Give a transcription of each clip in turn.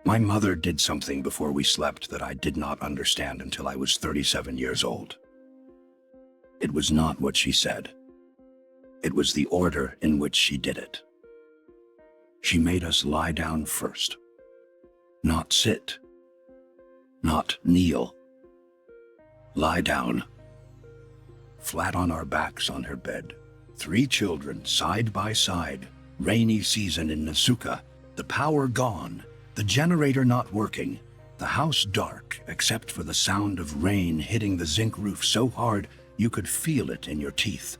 My mother did something before we slept that I did not understand until I was 37 years old. It was not what she said. It was the order in which she did it. She made us lie down first. Not sit. Not kneel. Lie down. Flat on our backs on her bed. 3 children side by side. Rainy season in Nasuka. The power gone. The generator not working. The house dark except for the sound of rain hitting the zinc roof so hard you could feel it in your teeth.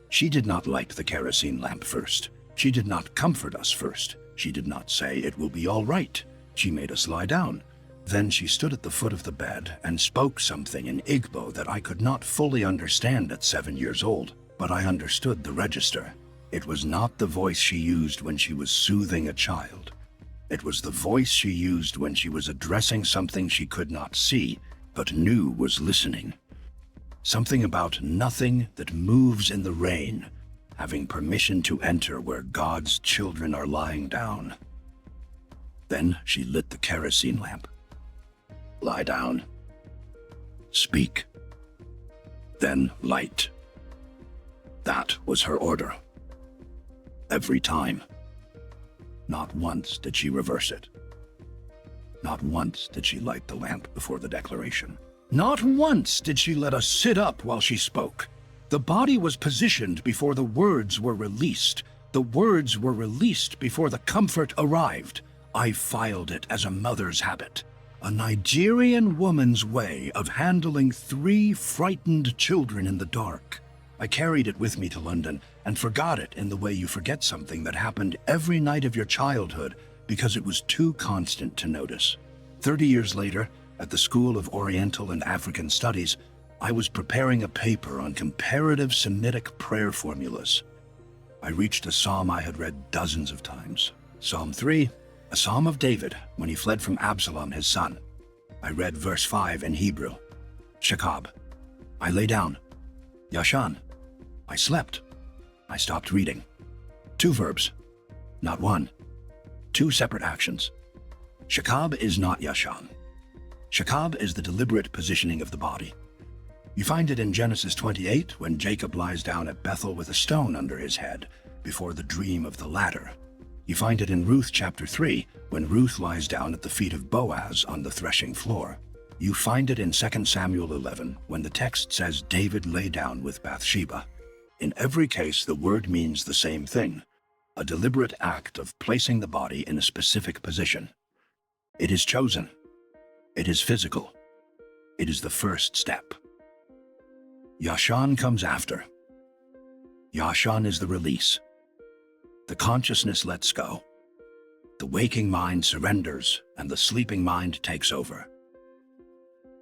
She did not light the kerosene lamp first. She did not comfort us first. She did not say, "It will be all right." She made us lie down. Then she stood at the foot of the bed and spoke something in Igbo that I could not fully understand at 7 years old, but I understood the register. It was not the voice she used when she was soothing a child. It was the voice she used when she was addressing something she could not see, but knew was listening. Something about nothing that moves in the rain, having permission to enter where God's children are lying down. Then she lit the kerosene lamp. Lie down. Speak. Then light. That was her order. Every time. Not once did she reverse it. Not once did she light the lamp before the declaration. Not once did she let us sit up while she spoke. The body was positioned before the words were released. The words were released before the comfort arrived. I filed it as a mother's habit. A Nigerian woman's way of handling 3 frightened children in the dark. I carried it with me to London and forgot it in the way you forget something that happened every night of your childhood because it was too constant to notice. 30 years later, at the School of Oriental and African Studies, I was preparing a paper on comparative Semitic prayer formulas. I reached a psalm I had read dozens of times. Psalm 3, a psalm of David when he fled from Absalom, his son. I read verse 5 in Hebrew. Shakab. I lay down. Yashan. I slept. I stopped reading. 2 verbs, not 1. 2 separate actions. Shakab is not yashan. Shakab is the deliberate positioning of the body. You find it in Genesis 28 when Jacob lies down at Bethel with a stone under his head before the dream of the ladder. You find it in Ruth chapter 3 when Ruth lies down at the feet of Boaz on the threshing floor. You find it in 2 Samuel 11 when the text says David lay down with Bathsheba. In every case, the word means the same thing, a deliberate act of placing the body in a specific position. It is chosen. It is physical. It is the first step. Yashan comes after. Yashan is the release. The consciousness lets go. The waking mind surrenders and the sleeping mind takes over.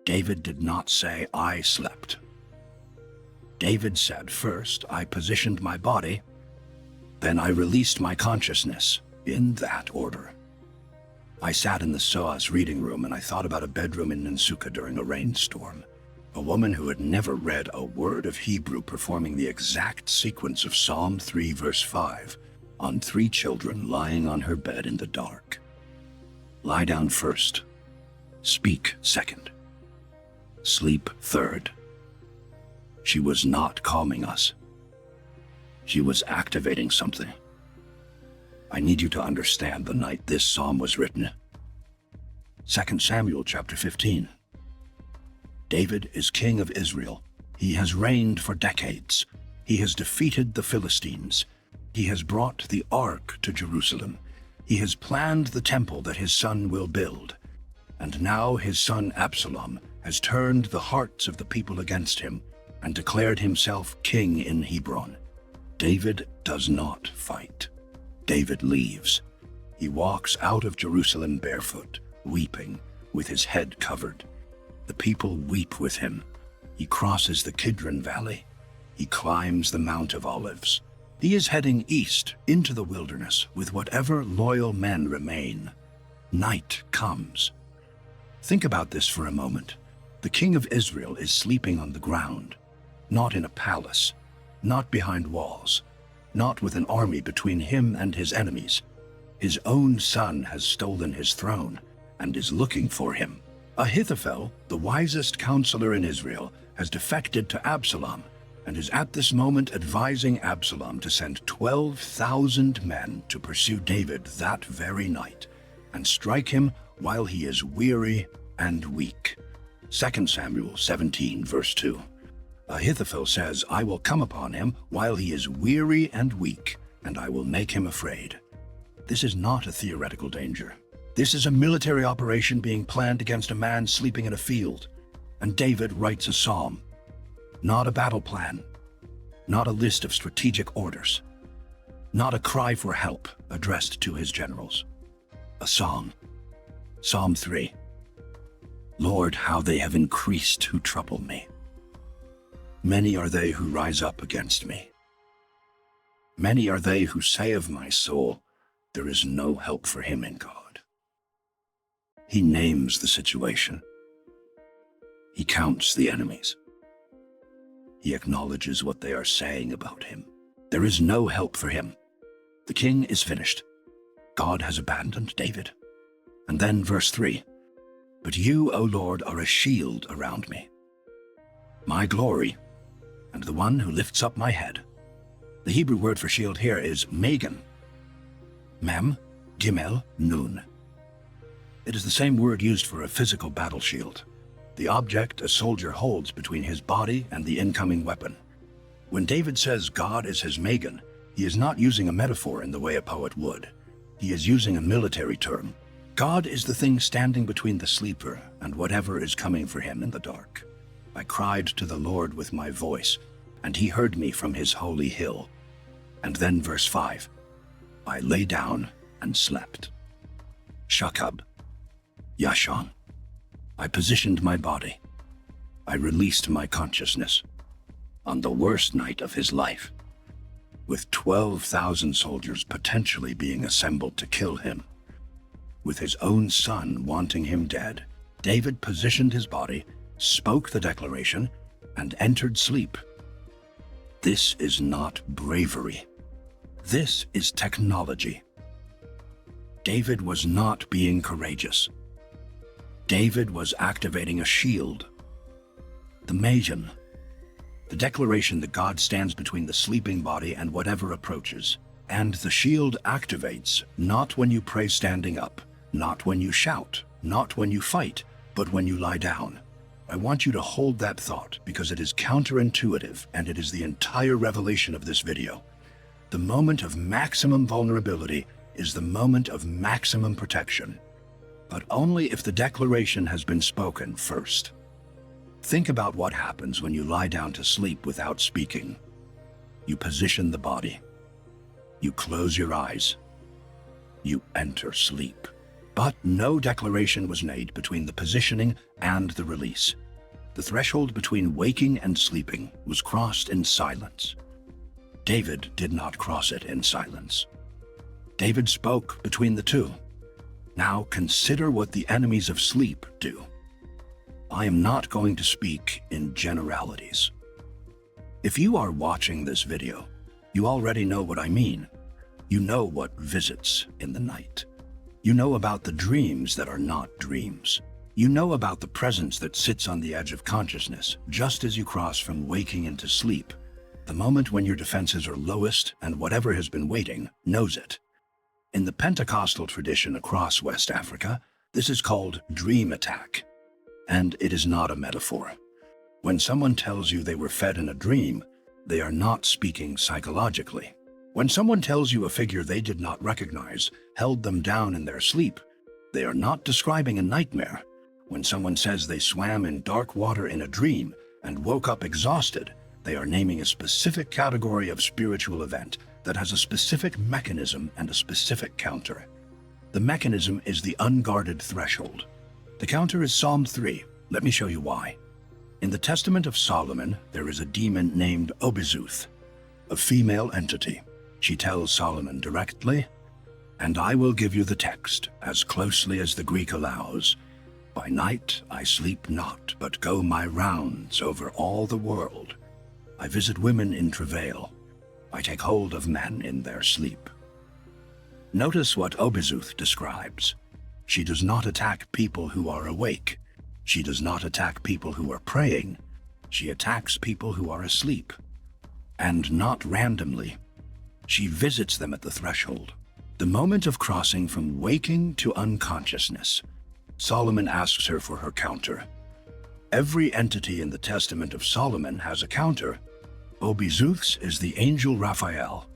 David did not say, "I slept." David said, first, I positioned my body, then I released my consciousness, in that order. I sat in the SOAS reading room and I thought about a bedroom in Nsuka during a rainstorm. A woman who had never read a word of Hebrew performing the exact sequence of Psalm 3 verse 5 on 3 children lying on her bed in the dark. Lie down first. Speak second. Sleep third. She was not calming us. She was activating something. I need you to understand the night this psalm was written. 2 Samuel chapter 15. David is king of Israel. He has reigned for decades. He has defeated the Philistines. He has brought the ark to Jerusalem. He has planned the temple that his son will build. And now his son Absalom has turned the hearts of the people against him and declared himself king in Hebron. David does not fight. David leaves. He walks out of Jerusalem barefoot, weeping, with his head covered. The people weep with him. He crosses the Kidron Valley. He climbs the Mount of Olives. He is heading east into the wilderness with whatever loyal men remain. Night comes. Think about this for a moment. The king of Israel is sleeping on the ground, not in a palace, not behind walls, not with an army between him and his enemies. His own son has stolen his throne, and is looking for him. Ahithophel, the wisest counselor in Israel, has defected to Absalom and is at this moment advising Absalom to send 12,000 men to pursue David that very night and strike him while he is weary and weak. 2 Samuel 17, verse 2. Ahithophel says, "I will come upon him while he is weary and weak, and I will make him afraid." This is not a theoretical danger. This is a military operation being planned against a man sleeping in a field. And David writes a psalm, not a battle plan, not a list of strategic orders, not a cry for help addressed to his generals. A song. Psalm 3. Lord, how they have increased who trouble me. Many are they who rise up against me. Many are they who say of my soul, there is no help for him in God. He names the situation. He counts the enemies. He acknowledges what they are saying about him. There is no help for him. The king is finished. God has abandoned David. And then verse 3, but you, O Lord, are a shield around me, my glory, and the one who lifts up my head. The Hebrew word for shield here is magen. Mem, Gimel, Nun. It is the same word used for a physical battle shield, the object a soldier holds between his body and the incoming weapon. When David says God is his magen, he is not using a metaphor in the way a poet would. He is using a military term. God is the thing standing between the sleeper and whatever is coming for him in the dark. I cried to the Lord with my voice, and he heard me from his holy hill. And then verse 5, I lay down and slept. Shakab, yashan. I positioned my body. I released my consciousness on the worst night of his life, with 12,000 soldiers potentially being assembled to kill him. With his own son wanting him dead, David positioned his body, spoke the declaration, and entered sleep. This is not bravery. This is technology. David was not being courageous. David was activating a shield. The magen, the declaration that God stands between the sleeping body and whatever approaches. And the shield activates not when you pray standing up, not when you shout, not when you fight, but when you lie down. I want you to hold that thought because it is counterintuitive and it is the entire revelation of this video. The moment of maximum vulnerability is the moment of maximum protection, but only if the declaration has been spoken first. Think about what happens when you lie down to sleep without speaking. You position the body. You close your eyes. You enter sleep. But no declaration was made between the positioning and the release. The threshold between waking and sleeping was crossed in silence. David did not cross it in silence. David spoke between the two. Now consider what the enemies of sleep do. I am not going to speak in generalities. If you are watching this video, you already know what I mean. You know what visits in the night. You know about the dreams that are not dreams. You know about the presence that sits on the edge of consciousness just as you cross from waking into sleep, the moment when your defenses are lowest and whatever has been waiting knows it. In the Pentecostal tradition across West Africa, this is called dream attack. And it is not a metaphor. When someone tells you they were fed in a dream, they are not speaking psychologically. When someone tells you a figure they did not recognize held them down in their sleep, they are not describing a nightmare. When someone says they swam in dark water in a dream and woke up exhausted, they are naming a specific category of spiritual event that has a specific mechanism and a specific counter. The mechanism is the unguarded threshold. The counter is Psalm 3. Let me show you why. In the Testament of Solomon, there is a demon named Obizuth, a female entity. She tells Solomon directly, and I will give you the text as closely as the Greek allows. By night I sleep not, but go my rounds over all the world. I visit women in travail. I take hold of men in their sleep. Notice what Obizuth describes. She does not attack people who are awake. She does not attack people who are praying. She attacks people who are asleep. And not randomly. She visits them at the threshold, the moment of crossing from waking to unconsciousness. Solomon asks her for her counter. Every entity in the Testament of Solomon has a counter. Obi-Zeus is the angel Raphael.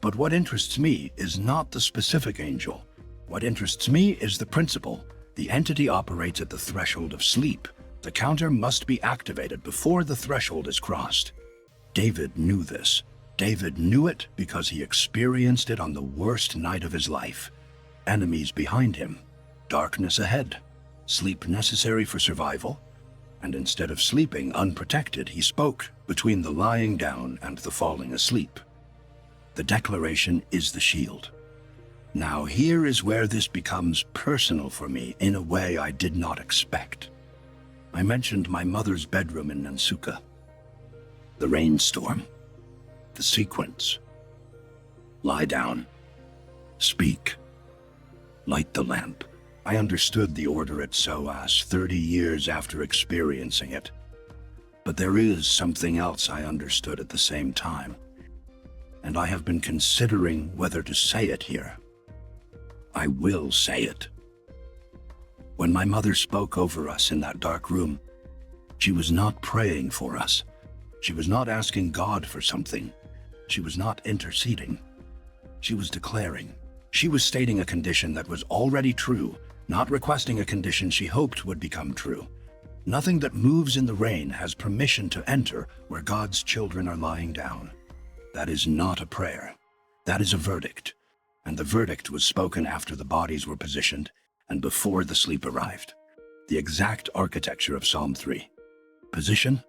But what interests me is not the specific angel. What interests me is the principle. The entity operates at the threshold of sleep. The counter must be activated before the threshold is crossed. David knew this. David knew it because he experienced it on the worst night of his life. Enemies behind him, darkness ahead, sleep necessary for survival, and instead of sleeping unprotected, he spoke between the lying down and the falling asleep. The declaration is the shield. Now here is where this becomes personal for me in a way I did not expect. I mentioned my mother's bedroom in Nansuka. The rainstorm. The sequence. Lie down. Speak. Light the lamp. I understood the order at SOAS 30 years after experiencing it. But there is something else I understood at the same time. And I have been considering whether to say it here. I will say it. When my mother spoke over us in that dark room, she was not praying for us. She was not asking God for something. She was not interceding. She was declaring. She was stating a condition that was already true, not requesting a condition she hoped would become true. Nothing that moves in the rain has permission to enter where God's children are lying down. That is not a prayer. That is a verdict. And the verdict was spoken after the bodies were positioned and before the sleep arrived. The exact architecture of Psalm 3. Position,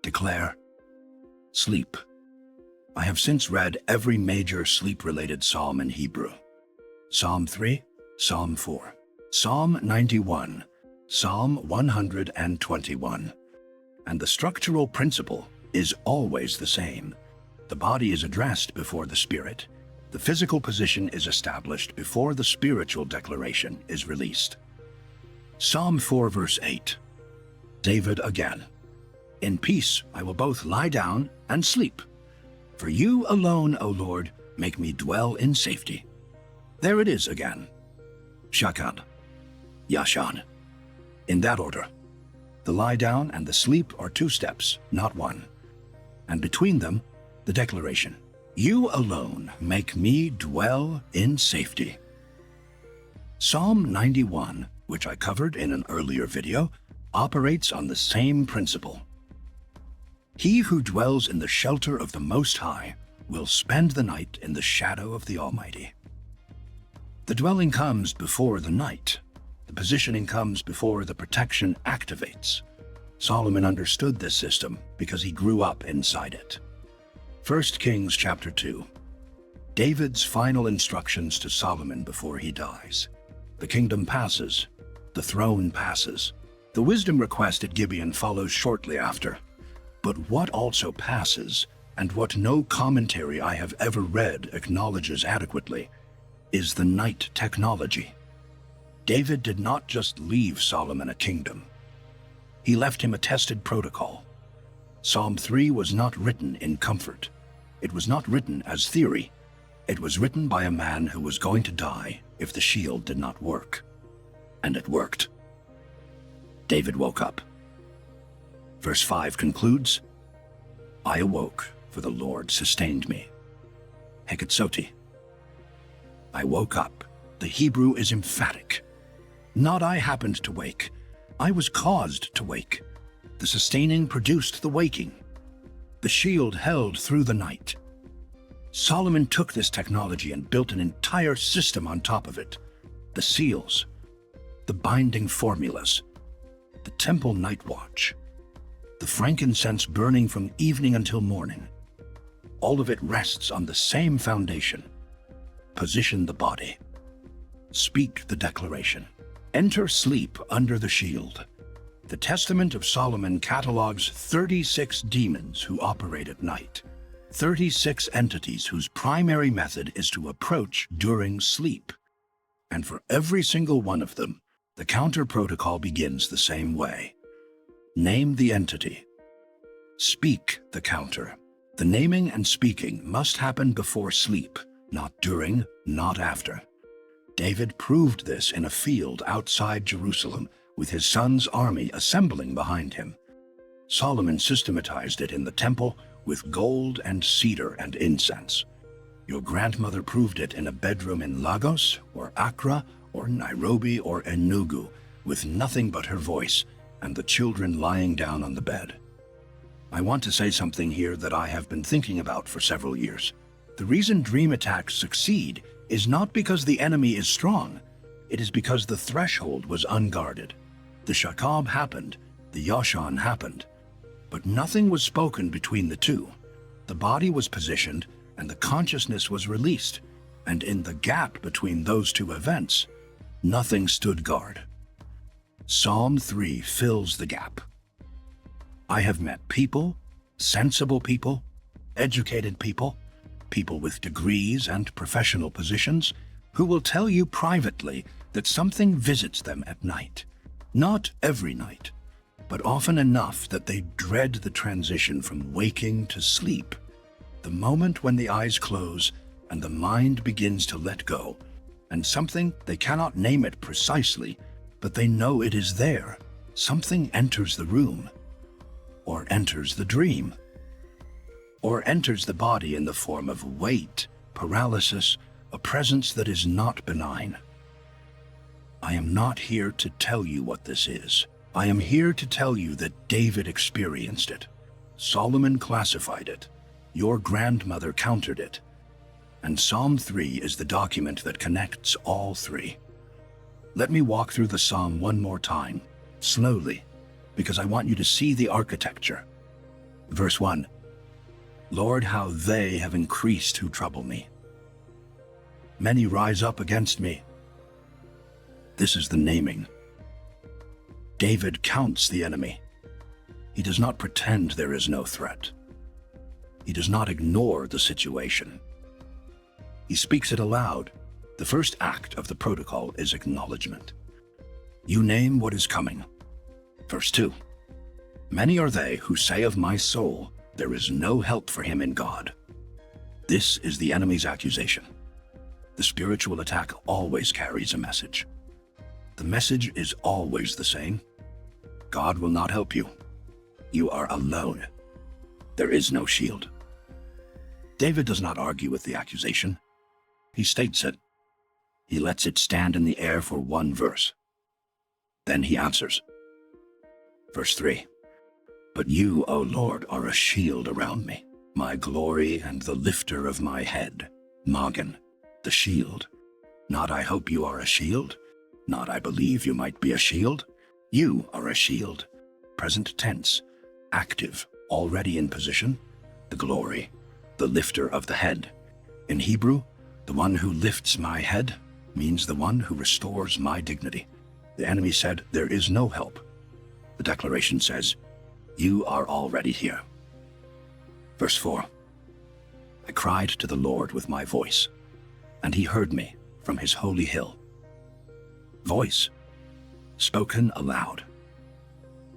declare, sleep. I have since read every major sleep-related psalm in Hebrew. Psalm 3, Psalm 4, Psalm 91, Psalm 121. And the structural principle is always the same. The body is addressed before the spirit. The physical position is established before the spiritual declaration is released. Psalm 4 verse 8. David again. In peace I will both lie down and sleep. For you alone, O Lord, make me dwell in safety. There it is again. Shakab, yashan. In that order. The lie down and the sleep are two steps, not one. And between them, the declaration. You alone make me dwell in safety. Psalm 91, which I covered in an earlier video, operates on the same principle. He who dwells in the shelter of the Most High will spend the night in the shadow of the Almighty. The dwelling comes before the night. The positioning comes before the protection activates. Solomon understood this system because he grew up inside it. 1 Kings chapter 2. David's final instructions to Solomon before he dies. The kingdom passes. The throne passes. The wisdom request at Gibeon follows shortly after. But what also passes, and what no commentary I have ever read acknowledges adequately, is the night technology. David did not just leave Solomon a kingdom. He left him a tested protocol. Psalm 3 was not written in comfort. It was not written as theory. It was written by a man who was going to die if the shield did not work. And it worked. David woke up. Verse 5 concludes, I awoke, for the Lord sustained me. Heketzoti. I woke up. The Hebrew is emphatic. Not I happened to wake. I was caused to wake. The sustaining produced the waking. The shield held through the night. Solomon took this technology and built an entire system on top of it. The seals, the binding formulas, the temple night watch, the frankincense burning from evening until morning. All of it rests on the same foundation. Position the body. Speak the declaration. Enter sleep under the shield. The Testament of Solomon catalogs 36 demons who operate at night. 36 entities whose primary method is to approach during sleep. And for every single one of them, the counter protocol begins the same way. Name the entity. Speak the counter. The naming and speaking must happen before sleep, not during, not after. David proved this in a field outside Jerusalem, with his son's army assembling behind him. Solomon systematized it in the temple with gold and cedar and incense. Your grandmother proved it in a bedroom in Lagos or Accra or Nairobi or Enugu, with nothing but her voice and the children lying down on the bed. I want to say something here that I have been thinking about for several years. The reason dream attacks succeed is not because the enemy is strong. It is because the threshold was unguarded. The shakab happened, the yashan happened, but nothing was spoken between the two. The body was positioned and the consciousness was released, and in the gap between those two events, nothing stood guard. Psalm 3 fills the gap. I have met people, sensible people, educated people, people with degrees and professional positions, who will tell you privately that something visits them at night. Not every night, but often enough that they dread the transition from waking to sleep, the moment when the eyes close and the mind begins to let go, and something, they cannot name it precisely, but they know it is there. Something enters the room, or enters the dream, or enters the body in the form of weight, paralysis, a presence that is not benign. I am not here to tell you what this is. I am here to tell you that David experienced it. Solomon classified it. Your grandmother countered it. And Psalm 3 is the document that connects all three. Let me walk through the psalm one more time, slowly, because I want you to see the architecture. Verse 1. Lord, how they have increased who trouble me. Many rise up against me. This is the naming. David counts the enemy. He does not pretend there is no threat. He does not ignore the situation. He speaks it aloud. The first act of the protocol is acknowledgement. You name what is coming. Verse 2. Many are they who say of my soul, there is no help for him in God. This is the enemy's accusation. The spiritual attack always carries a message. The message is always the same. God will not help you. You are alone. There is no shield. David does not argue with the accusation. He states it. He lets it stand in the air for one verse. Then he answers. Verse 3. But you, O Lord, are a shield around me, my glory and the lifter of my head. Magen, the shield. Not I hope you are a shield. Not I believe you might be a shield. You are a shield. Present tense, active, already in position. The glory, the lifter of the head. In Hebrew, the one who lifts my head means the one who restores my dignity. The enemy said, there is no help. The declaration says, you are already here. Verse 4. I cried to the Lord with my voice, and he heard me from his holy hill. Voice, spoken aloud.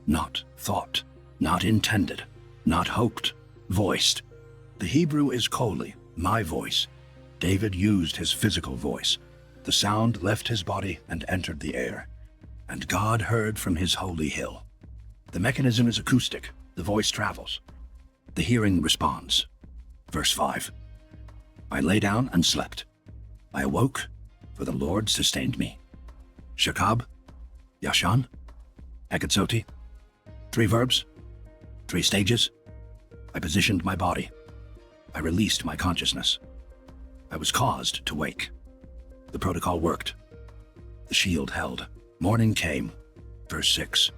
Not thought, not intended, not hoped, voiced. The Hebrew is koli, my voice. David used his physical voice. The sound left his body and entered the air, and God heard from his holy hill. The mechanism is acoustic. The voice travels. The hearing responds. Verse 5. I lay down and slept. I awoke, for the Lord sustained me. Shakab, yashan, hekatsoti. 3 verbs, 3 stages. I positioned my body. I released my consciousness. I was caused to wake. The protocol worked. The shield held. Morning came. Verse 6.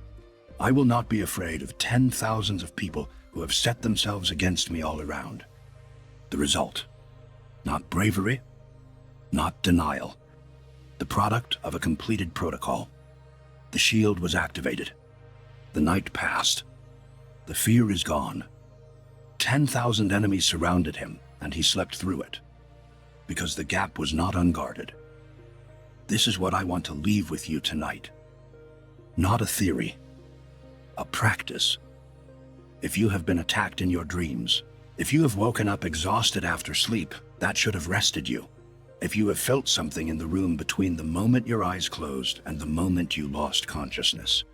I will not be afraid of 10,000s of people who have set themselves against me all around. The result, not bravery, not denial, the product of a completed protocol. The shield was activated. The night passed. The fear is gone. 10,000 enemies surrounded him, and he slept through it, because the gap was not unguarded. This is what I want to leave with you tonight. Not a theory, a practice. If you have been attacked in your dreams, if you have woken up exhausted after sleep, that should have rested you. If you have felt something in the room between the moment your eyes closed and the moment you lost consciousness,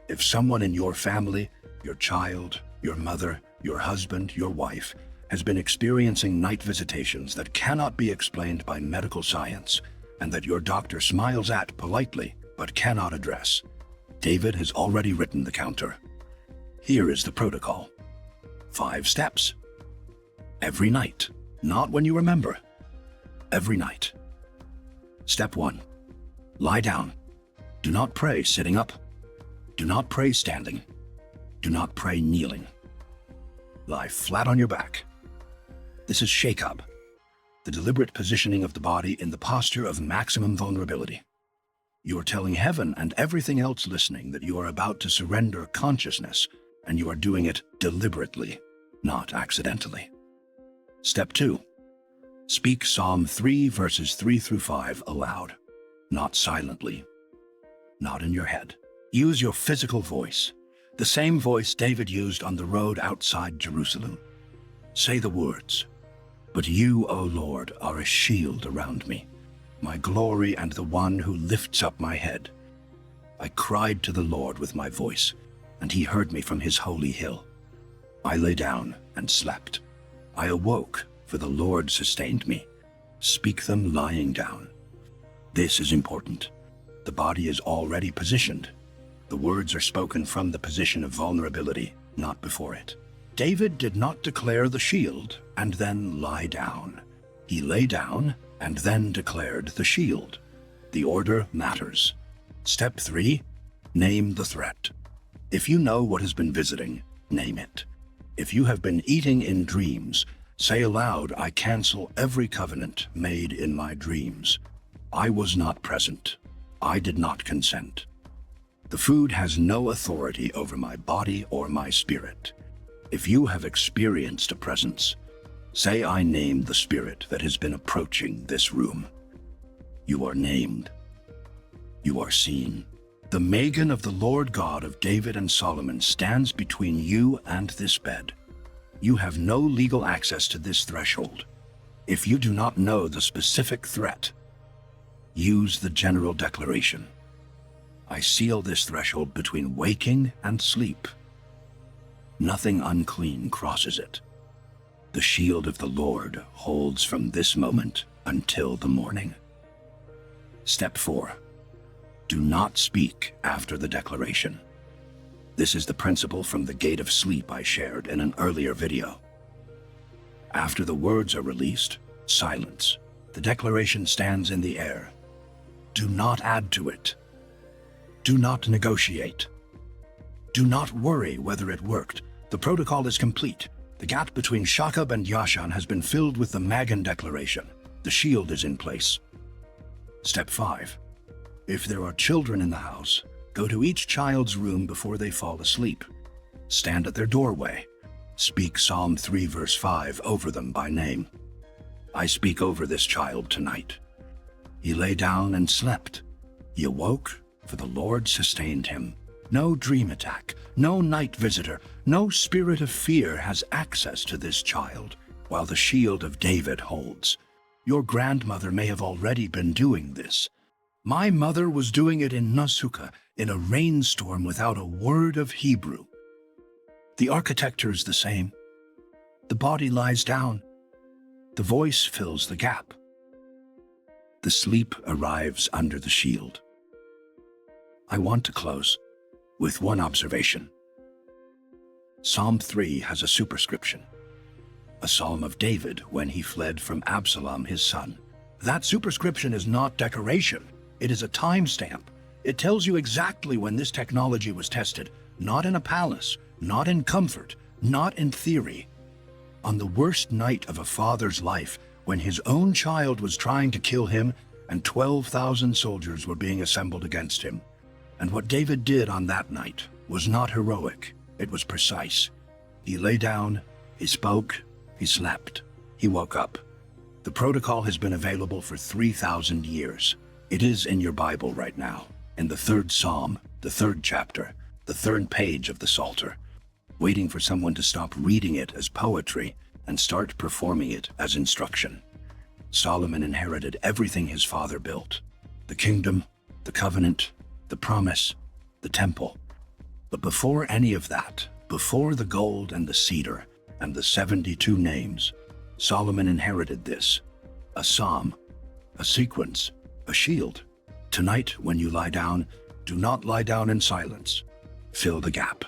if someone in your family, your child, your mother, your husband, your wife, has been experiencing night visitations that cannot be explained by medical science, and that your doctor smiles at politely but cannot address, David has already written the counter. Here is the protocol. 5 steps. Every night, not when you remember. Every night. Step 1. Lie down. Do not pray sitting up. Do not pray standing. Do not pray kneeling. Lie flat on your back. This is shakab, the deliberate positioning of the body in the posture of maximum vulnerability. You are telling heaven and everything else listening that you are about to surrender consciousness, and you are doing it deliberately, not accidentally. Step 2. Speak Psalm 3 verses 3 through 5 aloud, not silently, not in your head. Use your physical voice, the same voice David used on the road outside Jerusalem. Say the words, "But you, O Lord, are a shield around me, my glory and the one who lifts up my head. I cried to the Lord with my voice, and he heard me from his holy hill. I lay down and slept. I awoke, for the Lord sustained me." Speak them lying down. This is important. The body is already positioned. The words are spoken from the position of vulnerability, not before it. David did not declare the shield and then lie down. He lay down and then declared the shield. The order matters. Step 3. Name the threat. If you know what has been visiting, name it. If you have been eating in dreams, say aloud, "I cancel every covenant made in my dreams. I was not present. I did not consent. The food has no authority over my body or my spirit." If you have experienced a presence, say, "I name the spirit that has been approaching this room." You are named. You are seen. The magen of the Lord God of David and Solomon stands between you and this bed. You have no legal access to this threshold. If you do not know the specific threat, use the general declaration. I seal this threshold between waking and sleep. Nothing unclean crosses it. The shield of the Lord holds from this moment until the morning. Step 4. Do not speak after the declaration. This is the principle from the gate of sleep I shared in an earlier video. After the words are released, silence. The declaration stands in the air. Do not add to it. Do not negotiate. Do not worry whether it worked. The protocol is complete. The gap between shakab and yashan has been filled with the magen declaration. The shield is in place. Step 5. If there are children in the house, go to each child's room before they fall asleep. Stand at their doorway. Speak Psalm 3 verse 5 over them by name. I speak over this child tonight. He lay down and slept. He awoke, for the Lord sustained him. No dream attack, no night visitor, no spirit of fear has access to this child, while the shield of David holds. Your grandmother may have already been doing this. My mother was doing it in Nasuka, in a rainstorm without a word of Hebrew. The architecture is the same. The body lies down. The voice fills the gap. The sleep arrives under the shield. I want to close with one observation. Psalm 3 has a superscription, a psalm of David when he fled from Absalom, his son. That superscription is not decoration. It is a timestamp. It tells you exactly when this technology was tested, not in a palace, not in comfort, not in theory. On the worst night of a father's life, when his own child was trying to kill him and 12,000 soldiers were being assembled against him. And what David did on that night was not heroic, it was precise. He lay down, he spoke, he slept, he woke up. The protocol has been available for 3,000 years. It is in your Bible right now, in the third Psalm, the third chapter, the third page of the Psalter, waiting for someone to stop reading it as poetry and start performing it as instruction. Solomon inherited everything his father built: the kingdom, the covenant, the promise, the temple. But before any of that, before the gold and the cedar and the 72 names, Solomon inherited this: a psalm, a sequence, a shield. Tonight, when you lie down, do not lie down in silence. Fill the gap.